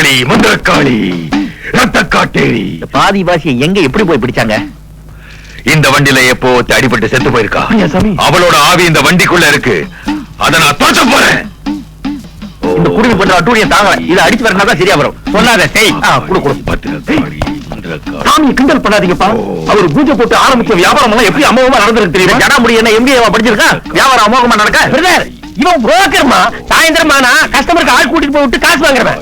காளி, மந்திரக்காளி, ரத்த காட்டேரி. பாதி வாசியை எங்க எப்படி போய் பிடிச்சாங்க? இந்த வண்டியில எப்போ அடிபட்டு செத்து போயிருக்கா. அவளோட ஆவி இந்த வண்டிக்குள்ள இருக்கு. அத நான் தோற்ற போறேன். இந்த குடுமி பண்ற அட்டூழியம் தாங்கல. இதை அடிச்சு வரனாதான் சரியா வரும். சொல்லாத செய். குடு குடு. பத்திரக்காளி, மந்திரக்காளி. சாமி கிண்டல் பண்ணாதீங்கப்பா. அவர் பூஜை போட்டு ஆரம்பிச்ச வியாபாரம் எல்லாம் எப்படி அமோகமா நடந்திருக்கு தெரியுமா? ஜடா முடி என்ன எம்பிஏ படிச்சிருக்கா? வியாபாரம் அமோகமா நடக்க. பிரதர், இவன் புரோக்கர்மா. சாயந்தரமானா கஸ்டமருக்கு ஆள் கூட்டிட்டு போய் விட்டு காசு வாங்குறவன்.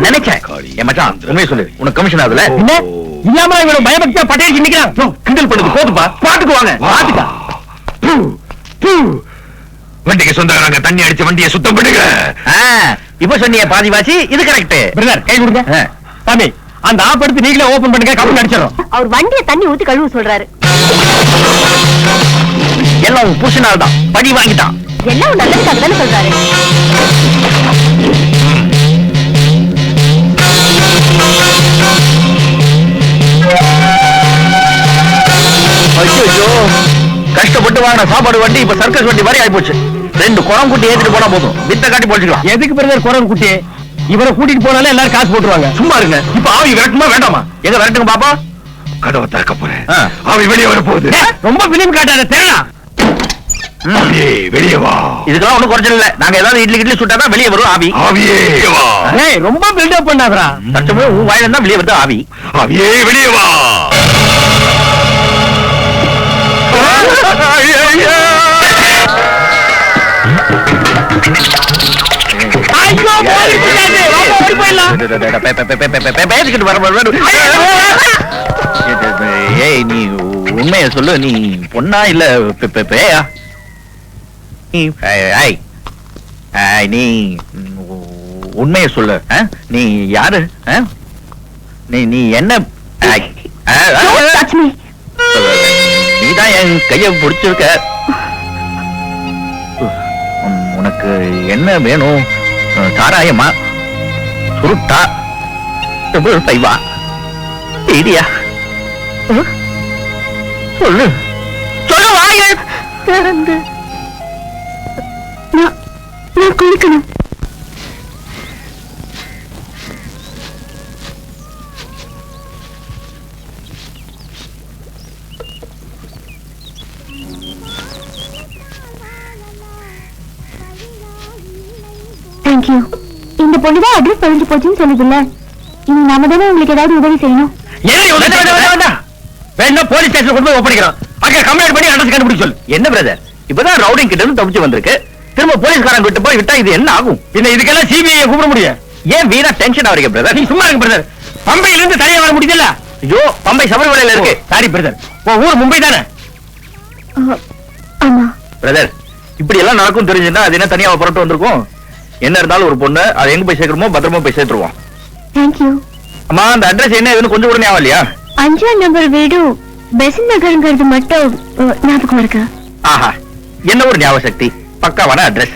நினைச்சேன். என் மச்சான் உண்மையை சொல்லு. உனக்கு கமிஷன் ஆகுதுல? என்ன இல்லாம இவன் பயபக்தியா பட்டேரிக்கு நிக்கிறான். கிண்டல் பண்ணுது. போதுப்பா, பாத்துக்கு வாங்க. பாத்துக்கா. வண்டிக்கு சொந்தக்காரங்க தண்ணி அடிச்சு வண்டியை சுத்தம் பண்ணுங்க. இப்ப சொன்னீங்க பாதிவாசி. இது கரெக்ட். பிரதர் கை கொடுங்க. சாமி அந்த ஆப் எடுத்து நீங்களே ஓபன் பண்ணுங்க. கம்பெனி அடிச்சிடும். அவர் வண்டியை தண்ணி ஊத்தி கழுவு சொல்றாரு. எல்லாம் புருஷனால தான். படி வாங்கிட்டான். எல்லாம் நல்லதுக்காக தானே சொல்றாரு. ஐயோ, கஷ்டப்பட்டு வாங்கின சாப்பாடு வண்டி இப்ப சர்க்கஸ் வண்டி மாதிரி ஆயி போச்சு. 2 குரம் குட்டி ஏத்திட்டு போனா போதும். வித்த காட்டி போச்சுக்கலாம். எதுக்கு பிரதர் குரம் குட்டி? இவரை கூட்டிட்டு போனாலே எல்லாரும் காசு போட்டுருவாங்க. சும்மா இருங்க. இப்ப ஆவி விரட்டுமா வேண்டாமா? எங்க விரட்டுங்க பாப்பா. கதவை திறக்க போறேன். ஆவி வெளியே வர போகுது. ரொம்ப பிலிம் காட்டாத. தேடா வெளியே வா. இதுக்கெல்லாம் ஒண்ணும் குறைச்சல் இல்ல. நாங்க ஏதாவது இட்லி சுட்டாதான் வெளியே வரும் ஆவி. ஆவியே வா. ரொம்ப பில்டப் பண்ணாதடா. சட்டமே உன் வாயில தான் வெளியே வருது ஆவி. ஆவியே வெளியே வா. ஏய், நீ உண்மைய சொல்லு. நீ பொண்ணா இல்ல பேயா? நீ உண்மைய சொல்லு. நீ யாரு? நீ என்ன? நீதான் என் கைய பிடிச்சிருக்க. உனக்கு என்ன வேணும்? சாராயமா, சுருட்டா, சைவா, இடியா? சொல்லு சொல்லு. வாயை திறந்து நான் குளிக்கணும். தேங்க்யூ. இந்த பொண்ணுதான் அட்ரஸ் தொலைஞ்சு போச்சுன்னு சொல்லுதுல்ல. இனி நாம தானே உங்களுக்கு ஏதாவது உதவி செய்யணும். வேணா போலீஸ் ஸ்டேஷன் கொண்டு போய் ஒப்படைக்கிறோம். அங்க கம்ப்ளைண்ட் பண்ணி அட்ரஸ் கண்டுபிடிச்சு சொல்லு. என்ன பிரதர், இப்பதான் ரவுடிங் கிட்ட இருந்து தப்பிச்சு வந்திருக்கு. திரும்ப போலீஸ்காரங்க கிட்ட போய் விட்டா இது என்ன ஆகும்? பின்ன இதுக்கெல்லாம் சிபிஐ கூப்பிட முடியும். ஏன் வீணா டென்ஷன் ஆவறீங்க பிரதர்? நீ சும்மா இருங்க பிரதர். பம்பையில இருந்து தனியா வர முடியல. ஐயோ, பம்பை சபரிமலையில இருக்கு. Sorry brother. உன் ஊர் மும்பை தானே? ஆமா பிரதர். இப்படி எல்லாம் நடக்கும் தெரிஞ்சுன்னா அது என்ன தனியா புறட்டு வந்திருக்கும்? என்ன இருந்தாலும் ஒரு பொண்ணு அதை எங்க போய் சேர்க்கிறோமோ பத்திரமா போய் சேர்த்துருவோம். தேங்க்யூ. அம்மா, அந்த அட்ரஸ் என்ன ஏதுன்னு கொஞ்சம் கூட ஞாபகம் இல்லையா? 5ஆம் நம்பர் வீடு பெசன் நகருங்கிறது மட்டும் ஞாபகம் இருக்கு. ஆஹா, என்ன ஒரு ஞாபக சக்தி. பக்காவான அட்ரஸ்.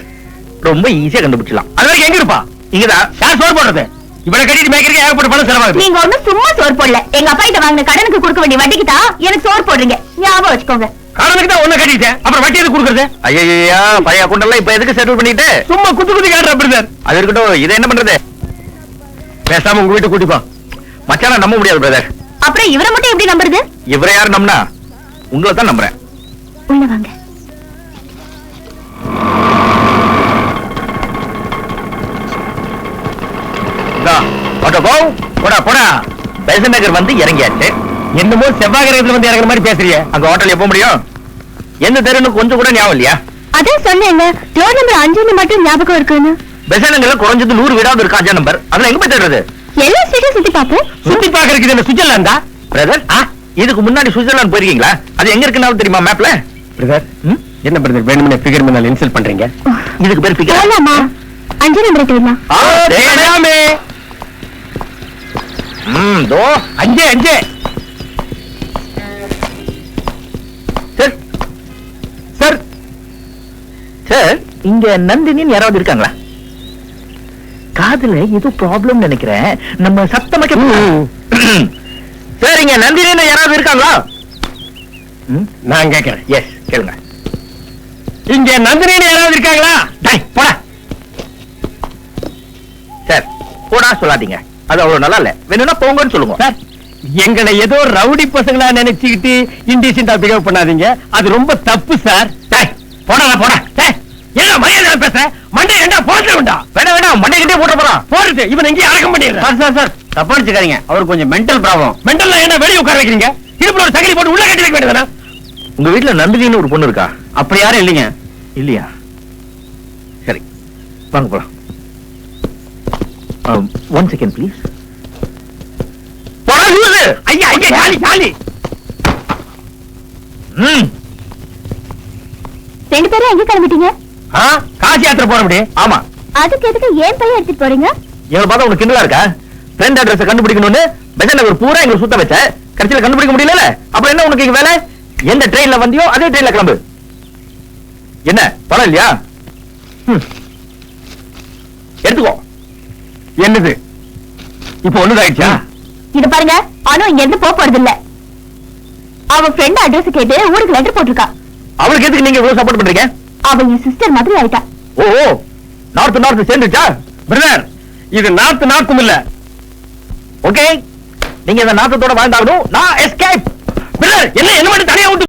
ரொம்ப ஈஸியா கண்டுபிடிச்சலாம். அது வரைக்கும் எங்க இருப்பா? இங்கதான். யார் சோறு போடுறது? இவனை கட்டிட்டு மேய்க்கிறதுக்கு ஏகப்பட்ட பணம் செலவாகுது. நீங்க ஒண்ணும் சும்மா சோறு போடல. எங்க அப்பா கிட்ட வாங்கின கடனுக்கு கொடுக்க வேண்டிய வட்டிக்கு தான் எனக்கு சோறு போடுறீங்க. ஞாபகம் வச்சுக்கோங்க. கடனுக்கு தான் ஒண்ணு கட்டிட்டேன். அப்புறம் வட்டி எதுக்கு கொடுக்கறது? ஐயா, பழைய அக்கௌண்ட் இப்ப எதுக்கு செட்டில் பண்ணிட்டு சும்மா குத்து குத்தி காட்டுற பிரதர். அது இருக்கட்டும். இதை என்ன பண்றது? பேசாம உங்க வீட்டு கூட்டிப்பா. மச்சான நம்ப முடியாது பிரதர். அப்புறம் இவரை மட்டும் எப்படி நம்புறது? இவரை யாரு நம்பினா? உங்களை தான் நம்புறேன். உள்ள வாங்க. போடா. பெசன் நகர் வந்து இறங்கியாச்சு. என்னமோ செவ்வாய் கிரகத்துல வந்து இறங்குற மாதிரி பேசுறீங்க. அங்க ஹோட்டல் எப்ப முடியும்? எந்த தெருன்னு கொஞ்சம் கூட ஞாபகம் இல்லையா? அதான் சொன்னேன். டோர் நம்பர் 5 மட்டும் ஞாபகம் இருக்குன்னு. பெசன் நகர்ல குறைஞ்சது 100 வீடாவது இருக்கா? 5 நம்பர். அதுல எங்க போய் தேடுறது? எல்லா ஸ்ட்ரீட்டும் சுத்தி பாப்போம். சுத்தி பாக்குறதுக்கு இந்த சுவிட்சர்லாந்தா பிரதர்? இதுக்கு முன்னாடி சுவிட்சர்லாந்து போயிருக்கீங்களா? அது எங்க இருக்குன்னு தெரியுமா மேப்ல? பிரதர், என்ன பிரதர் வேணும்னே ஃபிகர் மேல இன்சல்ட் பண்றீங்க? இதுக்கு பேர் ஃபிகர். போலாமா? 5 நம்பர் தேடலாம். தேடாமே. தோ 5 சார். சார் சார், இங்க நந்தினின்னு யாராவது இருக்காங்களா? காதுல ஏதோ ப்ராப்ளம் நினைக்கிறேன். நம்ம சத்தமா சார், இங்க நந்தினின்னு யாராவது இருக்காங்களா? நான் கேட்கிறேன். எஸ், கேளுங்க. இங்க நந்தினின்னு யாராவது இருக்காங்களா? போடா சார். போடா சொல்லாதீங்க. அது அவ்வளவு நல்லா இல்ல. வேணும்னா போங்கன்னு சொல்லுங்க. சார், எங்களை ஏதோ ரவுடி பசங்களா நினைச்சுக்கிட்டு இன்டீசென்டா பிஹேவ் பண்ணாதீங்க. அது ரொம்ப தப்பு சார். போடா போடா. என்ன மரியாதை பேச மண்டை ஏண்டா போட்டு உண்டா? வேணாம் மண்டை கிட்டே போட்டு போறான். போறது இவன் எங்கேயும் அடக்கம் பண்ணிடுறேன். சார் தப்பா நினைச்சுக்காதீங்க. அவருக்கு கொஞ்சம் மென்டல் ப்ராப்ளம். மெண்டல்ல என்ன வெளிய உட்கார வைக்கிறீங்க? இடுப்புல ஒரு சங்கிலி போட்டு உள்ள கட்டி வைக்க வேண்டியதானே? உங்க வீட்டுல நந்தினின்னு ஒரு பொண்ணு இருக்கா? அப்படி யாரும் இல்லைங்க. இல்லையா? சரி, வாங்க போலாம். One second please. ஐயா ஐயா ஜாலி ஜாலி. ரெண்டு பேரும் எங்க கிளம்பிட்டீங்க? காசி யாத்திரை போறபடி. ஆமா. அதுக்கு எதுக்கு ஏன் பையன் எடுத்துட்டு போறீங்க? இவங்க பார்த்தா உனக்கு கிண்டலா இருக்கா? ஃப்ரெண்ட் அட்ரஸ் கண்டுபிடிக்கணும்னு பெசன் நகர் பூரா எங்க சுத்த வச்ச. கடைசியில கண்டுபிடிக்க முடியல. அப்புறம் என்ன உனக்கு இங்க வேலை? எந்த ட்ரெயின்ல வந்தியோ அதே ட்ரெயின்ல கிளம்பு. என்ன பணம் இல்லையா? எடுத்துக்கோ. என்னது இப்ப ஒண்ணுதாயிடுச்சா? இது பாருங்க, அனு இங்க இருந்து போக போறது இல்ல. அவ ஃப்ரெண்ட் அட்ரஸ் கேட்டு ஊருக்கு லெட்டர் போட்டிருக்கா. அவளுக்கு எதுக்கு நீங்க இவ்வளவு சப்போர்ட் பண்றீங்க? அவ என் சிஸ்டர் மாதிரி ஆயிட்டா. ஓ நார்த் சேர்ந்துச்சா? பிரதர், இது நார்த்தும் இல்ல. ஓகே, நீங்க இந்த நாட்டத்தோட வாழ்ந்தாகணும். நான் எஸ்கேப். பிரதர், என்ன மட்டும் தனியா விட்டு